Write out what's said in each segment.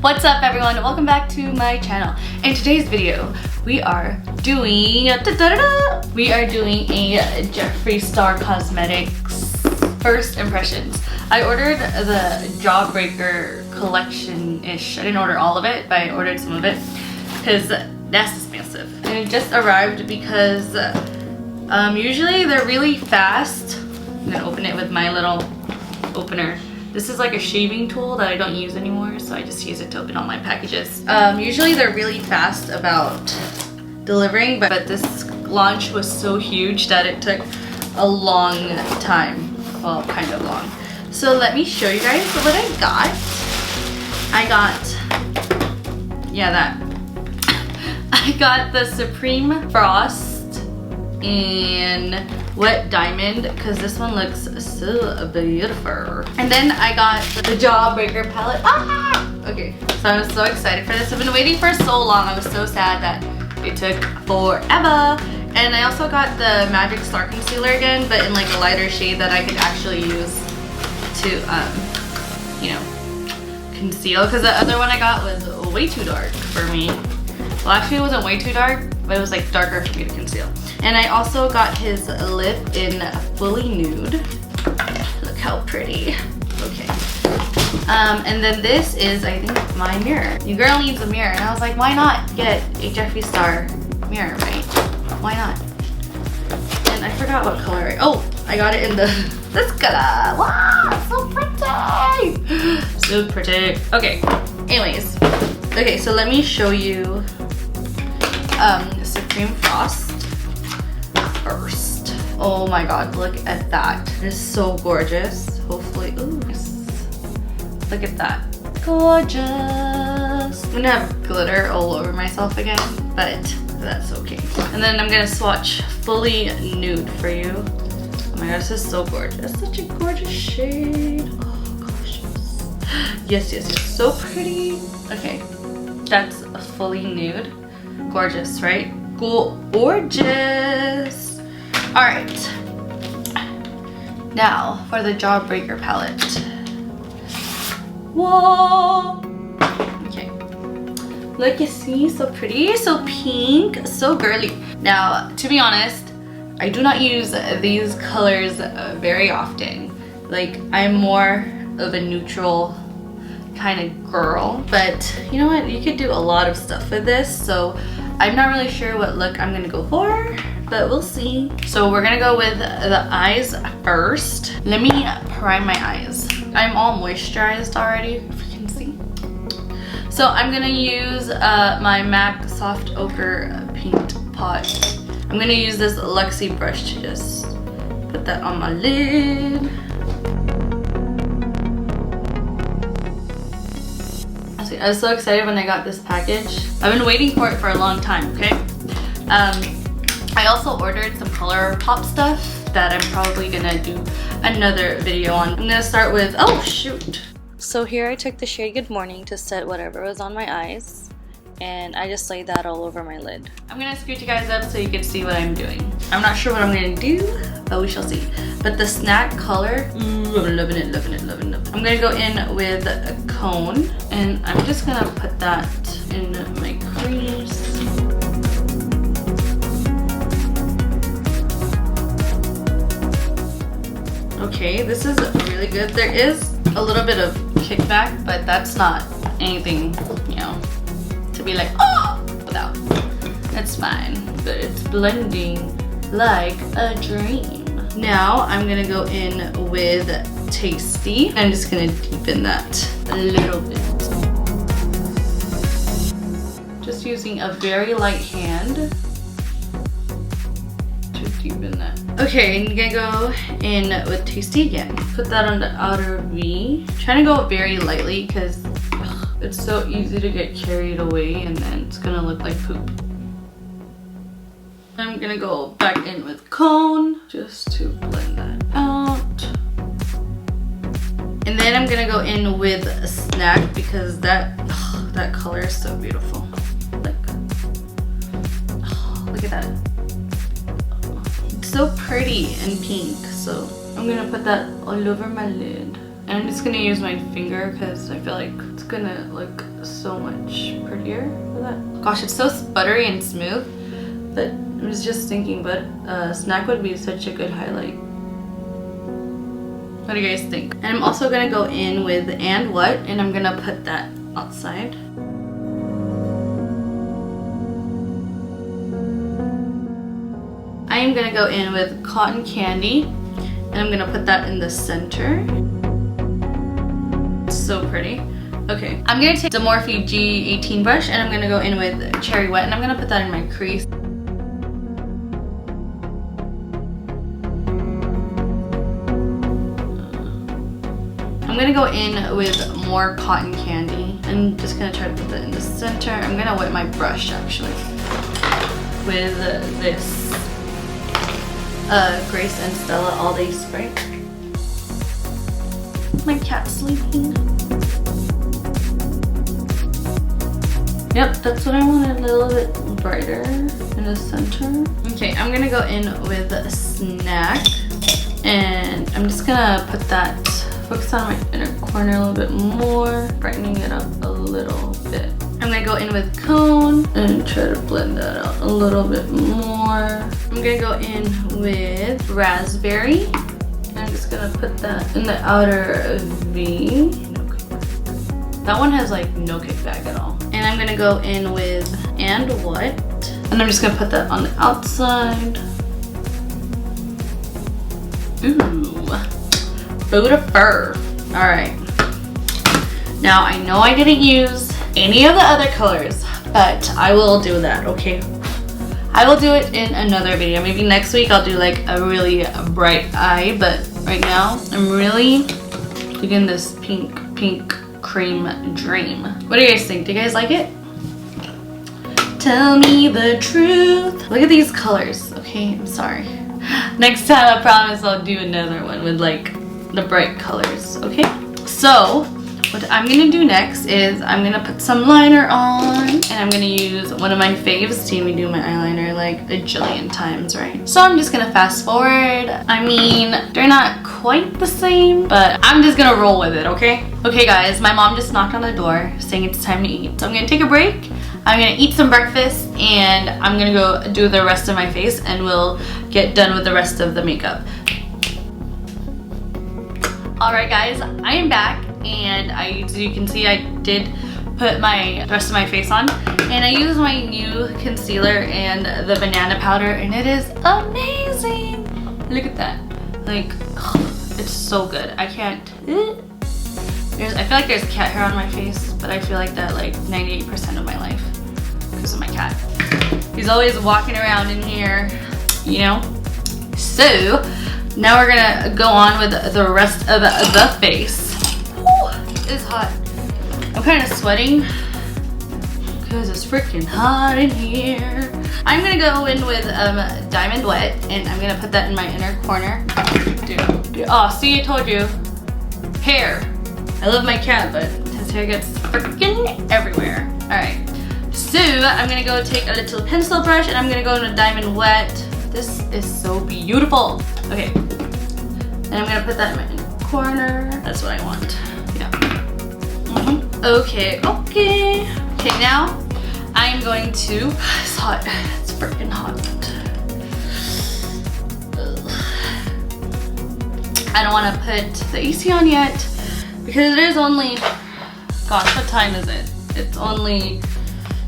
What's up everyone? Welcome back to my channel. In today's video, we are doing a Jeffree Star Cosmetics first impressions. I ordered the Jawbreaker collection-ish. I didn't order all of it, but I ordered some of it because that's expensive. And it just arrived because usually they're really fast. I'm gonna open it with my little opener. This is like a shaving tool that I don't use anymore, so I just use it to open all my packages. Usually they're really fast about delivering, but this launch was so huge that it took a long time. Well, kind of long. So let me show you guys what I got. I got the Supreme Frost in Wet Diamond because this one looks so beautiful. And then I got the Jawbreaker palette. Okay, so I'm so excited for this. I've been waiting for so long. I was so sad that it took forever. And I also got the Magic Star Concealer again, but in like a lighter shade that I could actually use to, you know, conceal. Because the other one I got was way too dark for me. Well, actually it wasn't way too dark, but it was like darker for me to conceal. And I also got his lip in fully nude. Look how pretty. Okay. And then this is, I think, my mirror. Your girl needs a mirror. And I was like, why not get a Jeffree Star mirror, right? Why not? And I forgot what color. I got it in this color. Wow, so pretty. So pretty. Okay. Anyways. Okay, so let me show you Supreme Frost first. Oh my god, look at that. It is so gorgeous. Hopefully, ooh, look at that. Gorgeous. I'm gonna have glitter all over myself again, but that's okay. And then I'm gonna swatch fully nude for you. Oh my god, this is so gorgeous. Such a gorgeous shade. Oh gosh. Yes, so pretty. Okay, that's a fully nude. Gorgeous, right? Gorgeous. All right. Now for the Jawbreaker palette. Whoa. Okay. Look, you see, so pretty, so pink, so girly. Now, to be honest, I do not use these colors very often. Like, I'm more of a neutral kind of girl, but you know what, you could do a lot of stuff with this, so I'm not really sure what look I'm gonna go for, but we'll see. So we're gonna go with the eyes first. Let me prime my eyes. I'm all moisturized already, if you can see. So I'm gonna use my MAC Soft Ochre Paint Pot. I'm gonna use this Luxie brush to just put that on my lid. I was so excited when I got this package. I've been waiting for it for a long time, okay? I also ordered some color pop stuff that I'm probably gonna do another video on. I'm gonna start with, oh shoot. So here I took the shade Good Morning to set whatever was on my eyes. And I just laid that all over my lid. I'm gonna scoot you guys up so you can see what I'm doing. I'm not sure what I'm gonna do, but we shall see. But the snack color, ooh, I'm loving it. I'm gonna go in with a cone, and I'm just gonna put that in my crease. Okay, this is really good. There is a little bit of kickback, but that's not anything, you know, to be like, oh, without. It's fine, but it's blending like a dream. Now I'm gonna go in with Tasty. I'm just gonna deepen that a little bit. Just using a very light hand to deepen that. Okay, I'm gonna go in with Tasty again. Put that on the outer V. I'm trying to go very lightly because it's so easy to get carried away and then it's gonna look like poop. I'm gonna go back in with Cone just to blend that out. And then I'm gonna go in with a Snack because that color is so beautiful. Look at that. It's so pretty and pink. So I'm gonna put that all over my lid. And I'm just gonna use my finger because I feel like it's gonna look so much prettier with that. Gosh, it's so buttery and smooth. But I was just thinking, but snack would be such a good highlight. What do you guys think? And I'm also gonna go in with and what, and I'm gonna put that outside. I am gonna go in with cotton candy, and I'm gonna put that in the center. It's so pretty. Okay, I'm gonna take the Morphe G18 brush, and I'm gonna go in with cherry wet, and I'm gonna put that in my crease. I'm gonna go in with more cotton candy. I'm just gonna try to put that in the center. I'm gonna wet my brush actually with this Grace and Stella All Day Spray. My cat's sleeping. Yep, that's what I wanted, a little bit brighter in the center. Okay, I'm gonna go in with a snack, and I'm just gonna put that, focus on my inner corner a little bit more, brightening it up a little bit. I'm gonna go in with cone and try to blend that out a little bit more. I'm gonna go in with raspberry. I'm just gonna put that in the outer V. That one has like no kickback at all. And I'm gonna go in with and what? And I'm just gonna put that on the outside. Ooh, beautiful. All right. Now I know I didn't use any of the other colors, but I will do that, okay? I will do it in another video. Maybe next week I'll do like a really bright eye, but right now I'm really digging this pink cream dream. What do you guys think? Do you guys like it? Tell me the truth. Look at these colors, okay? I'm sorry. Next time I promise I'll do another one with like the bright colors, okay? So what I'm gonna do next is I'm gonna put some liner on, and I'm gonna use one of my faves. See me do my eyeliner like a jillion times, right? So I'm just gonna fast forward. I mean, they're not quite the same, but I'm just gonna roll with it, okay? Okay guys, my mom just knocked on the door saying it's time to eat. So I'm gonna take a break. I'm gonna eat some breakfast, and I'm gonna go do the rest of my face, and we'll get done with the rest of the makeup. All right guys, I am back. And as you can see, I did put the rest of my face on, and I used my new concealer and the banana powder, and it is amazing. Look at that, like, oh, it's so good. I can't, I feel like there's cat hair on my face, but I feel like that like 98% of my life because of my cat. He's always walking around in here, you know. So now we're gonna go on with the rest of the face. It's hot. I'm kind of sweating because it's freaking hot in here. I'm gonna go in with Diamond Wet, and I'm gonna put that in my inner corner. Dude. Oh, see, I told you. Hair. I love my cat, but his hair gets freaking everywhere. All right. So I'm gonna go take a little pencil brush, and I'm gonna go in with Diamond Wet. This is so beautiful. Okay. And I'm gonna put that in my inner corner. That's what I want. Okay. Now I'm going to, it's hot, it's freaking hot. Ugh. I don't want to put the AC on yet because it is only, gosh, what time is it? It's only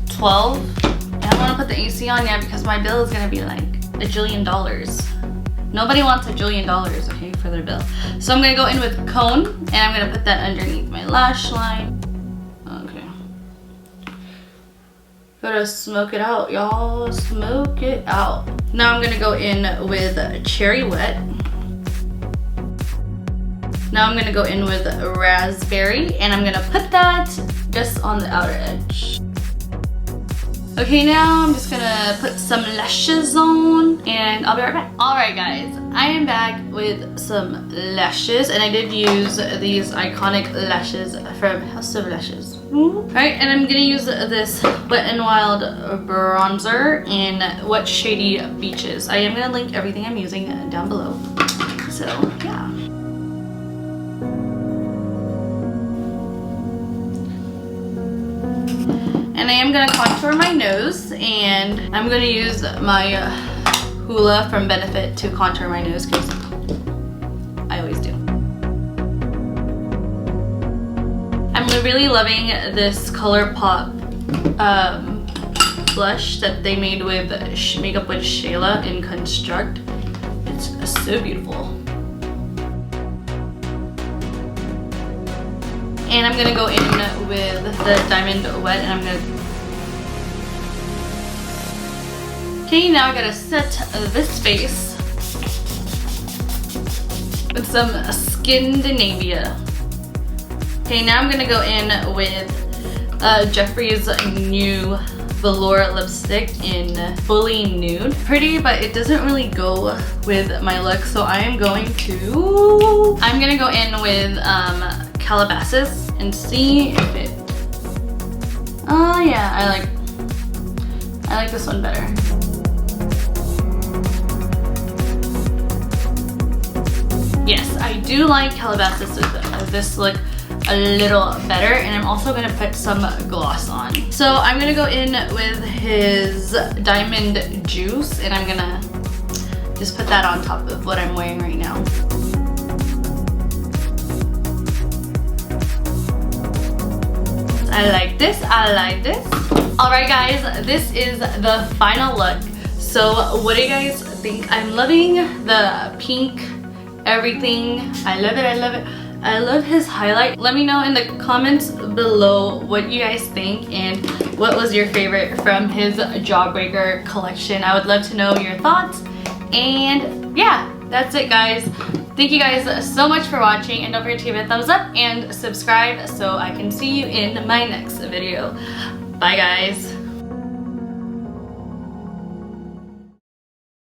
12, and I don't want to put the AC on yet because my bill is going to be like $1 jillion. Nobody wants $1 jillion, okay, for their bill. So I'm gonna go in with cone, and I'm gonna put that underneath my lash line. Okay. Gotta smoke it out, y'all. Smoke it out. Now I'm gonna go in with cherry wet. Now I'm gonna go in with raspberry, and I'm gonna put that just on the outer edge. Okay, now I'm just gonna put some lashes on, and I'll be right back. All right, guys, I am back with some lashes, and I did use these iconic lashes from House of Lashes. All right, and I'm gonna use this Wet n Wild bronzer in Wet Shady Beaches. I am gonna link everything I'm using down below. So, yeah. am gonna contour my nose, and I'm gonna use my Hoola from Benefit to contour my nose because I always do. I'm really loving this ColourPop blush that they made with Makeup with Shayla in Construct. It's so beautiful. And I'm gonna go in with the Diamond Wet, and I'm gonna... Okay, now I gotta set this face with some Skindinavia. Okay, now I'm gonna go in with Jeffree's new velour lipstick in Fully Nude. Pretty, but it doesn't really go with my look, so I'm gonna go in with Calabasas and see if it... Oh yeah, I like this one better. Yes, I do like Calabasas with this look a little better, and I'm also gonna put some gloss on. So I'm gonna go in with his Diamond Juice, and I'm gonna just put that on top of what I'm wearing right now. I like this, I like this. Alright guys, this is the final look. So what do you guys think? I'm loving the pink everything. I love it, I love it. I love his highlight. Let me know in the comments below what you guys think and what was your favorite from his Jawbreaker collection. I would love to know your thoughts. And yeah, that's it guys. Thank you guys so much for watching, and don't forget to give it a thumbs up and subscribe so I can see you in my next video. Bye guys.